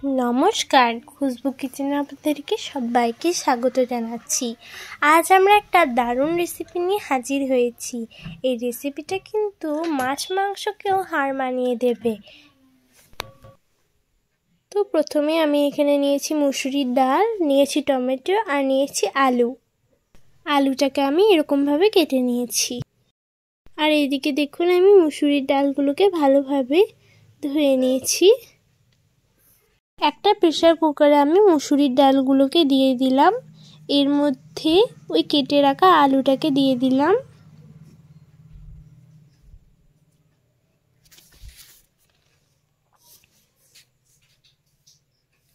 নমস্কার, খুশবু কিচেনে আপনাদেরকে সবাইকে স্বাগত জানাচ্ছি। আজ আমরা একটা দারুণ রেসিপি নিয়ে হাজির হয়েছি। এই রেসিপিটা কিন্তু মাছ মাংসকেও হার মানিয়ে দেবে। তো প্রথমে আমি এখানে নিয়েছি মুসুরির ডাল, নিয়েছি টমেটো আর নিয়েছি আলু। আলুটাকে আমি এরকমভাবে কেটে নিয়েছি। আর এইদিকে দেখুন আমি মুসুরির ডালগুলোকে ভালোভাবে ধুয়ে নিয়েছি। একটা প্রেসার কুকারে আমি মুসুরির ডালগুলোকে দিয়ে দিলাম। এর মধ্যে ওই কেটে রাখা আলুটাকে দিয়ে দিলাম।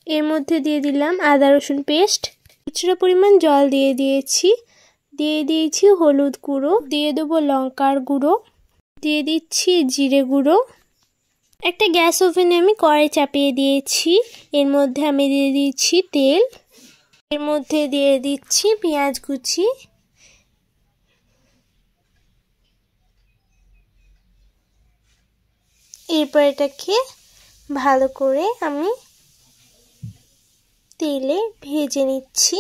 এর মধ্যে দিয়ে দিলাম আদা রসুন পেস্ট, কিছুটা পরিমাণ জল দিয়ে দিয়েছি হলুদ গুঁড়ো, দিয়ে দেবো লঙ্কার গুঁড়ো, দিয়ে দিচ্ছি জিরে গুঁড়ো। একটা গ্যাস ওভেনে আমি কড়াই চাপিয়ে দিয়েছি। এর মধ্যে আমি দিয়ে দিচ্ছি তেল, এর মধ্যে দিয়ে দিচ্ছি পেঁয়াজ কুচি, এরপর এটাকে ভালো করে আমি তেলে ভেজে নিচ্ছি।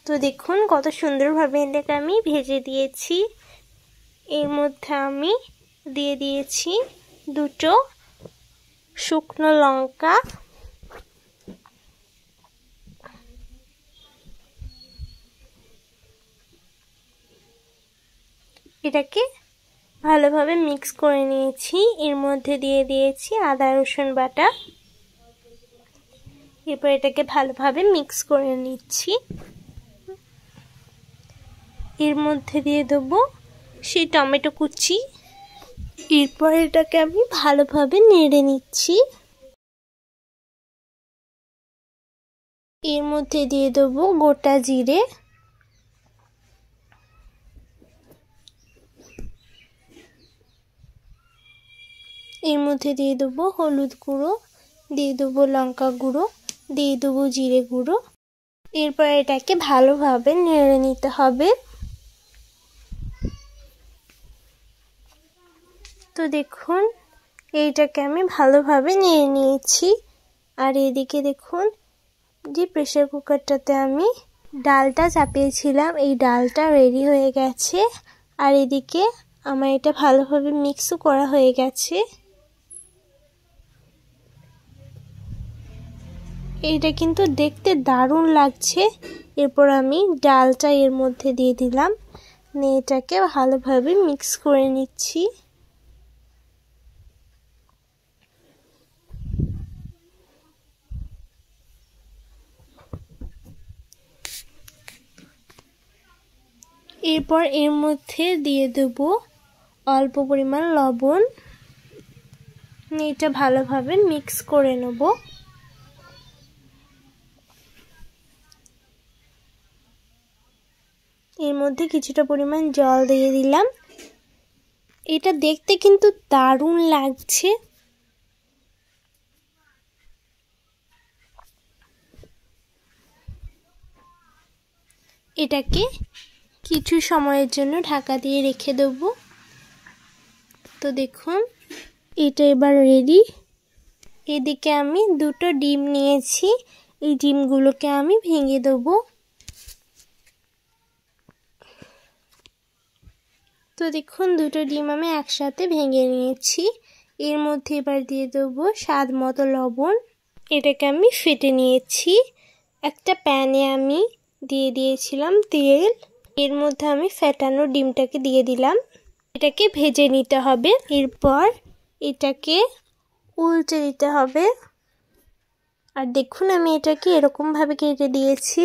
তো দেখুন কত সুন্দরভাবে এটাকে আমি ভেজে দিয়েছি। এর মধ্যে আমি দিয়ে দিয়েছি দুটো শুকনো লঙ্কা, এটাকে ভালোভাবে মিক্স করে নিয়েছি। এর মধ্যে দিয়ে দিয়েছি আদা রসুন বাটা, এরপর এটাকে ভালোভাবে মিক্স করে নিচ্ছি। এর মধ্যে দিয়ে দেবো সেই টমেটো কুচি, এরপর এটাকে আমি ভালোভাবে নেড়ে নিচ্ছি। এর মধ্যে দিয়ে দেবো গোটা জিরে, এর মধ্যে দিয়ে দেবো হলুদ গুঁড়ো, দিয়ে দেবো লঙ্কা গুঁড়ো, দিয়ে দেবো জিরে গুঁড়ো। এরপর এটাকে ভালোভাবে নেড়ে নিতে হবে। তো দেখুন এইটাকে আমি ভালোভাবে নেড়ে নিয়েছি। আর এদিকে দেখুন যে প্রেসার কুকারটাতে আমি ডালটা চাপিয়েছিলাম, এই ডালটা রেডি হয়ে গেছে। আর এদিকে আমার এটা ভালোভাবে মিক্সও করা হয়ে গেছে। এইটা কিন্তু দেখতে দারুণ লাগছে। এরপর আমি ডালটা এর মধ্যে দিয়ে দিলাম, নিয়ে এটাকে ভালোভাবে মিক্স করে নিচ্ছি। এরপর এর মধ্যে দিয়ে দেব অল্প পরিমাণ লবণ, এটা ভালোভাবে মিক্স করে নেব। এর মধ্যে কিছুটা পরিমাণ জল দিয়ে দিলাম। এটা দেখতে কিন্তু দারুণ লাগছে। এটাকে কিছু সময়ের জন্য ঢাকা দিয়ে রেখে দেব। তো দেখুন এটা এবার রেডি। এদিকে আমি দুটো ডিম নিয়েছি, এই ডিমগুলোকে আমি ভেঙে দেব। তো দেখুন দুটো ডিম আমি একসাথে ভেঙে নিয়েছি। এর মধ্যে এবার দিয়ে দেবো স্বাদ মতো লবণ, এটাকে আমি ফেটে নিয়েছি। একটা প্যানে আমি দিয়ে দিয়েছিলাম তেল, এর মধ্যে আমি ফেটানো ডিমটাকে দিয়ে দিলাম। এটাকে ভেজে নিতে হবে। এরপর এটাকে উল্টে দিতে হবে। আর দেখুন আমি এটাকে এরকমভাবে কেটে দিয়েছি।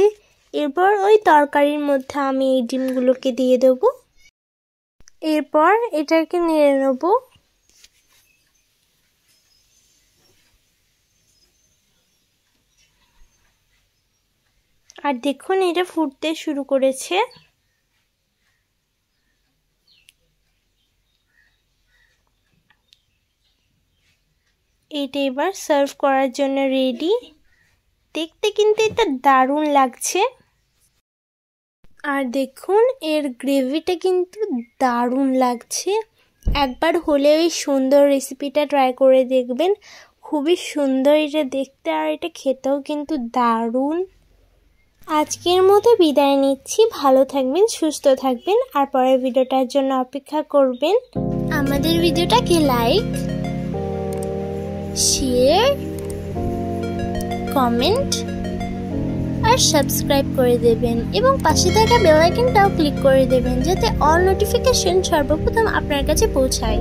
এরপর ওই তরকারির মধ্যে আমি এই ডিমগুলোকে দিয়ে দেব। এরপর এটাকে নেড়ে নেব। আর দেখুন এটা ফুটতে শুরু করেছে। এটা এবার সার্ভ করার জন্য রেডি। দেখতে কিন্তু এটা দারুণ লাগছে। আর দেখুন এর গ্রেভিটা কিন্তু দারুণ লাগছে। একবার হলে ওই সুন্দর রেসিপিটা ট্রাই করে দেখবেন, খুবই সুন্দর এটা দেখতে আর এটা খেতেও কিন্তু দারুণ। আজকের মতো বিদায় নিচ্ছি, ভালো থাকবেন, সুস্থ থাকবেন আর পরের ভিডিওটার জন্য অপেক্ষা করবেন। আমাদের ভিডিওটাকে লাইক, শেয়ার, কমেন্ট আর সাবস্ক্রাইব করে দেবেন এবং পাশে থাকা বেল আইকনটাও ক্লিক করে দেবেন যাতে অল নোটিফিকেশন সর্বপ্রথম আপনার কাছে পৌঁছায়।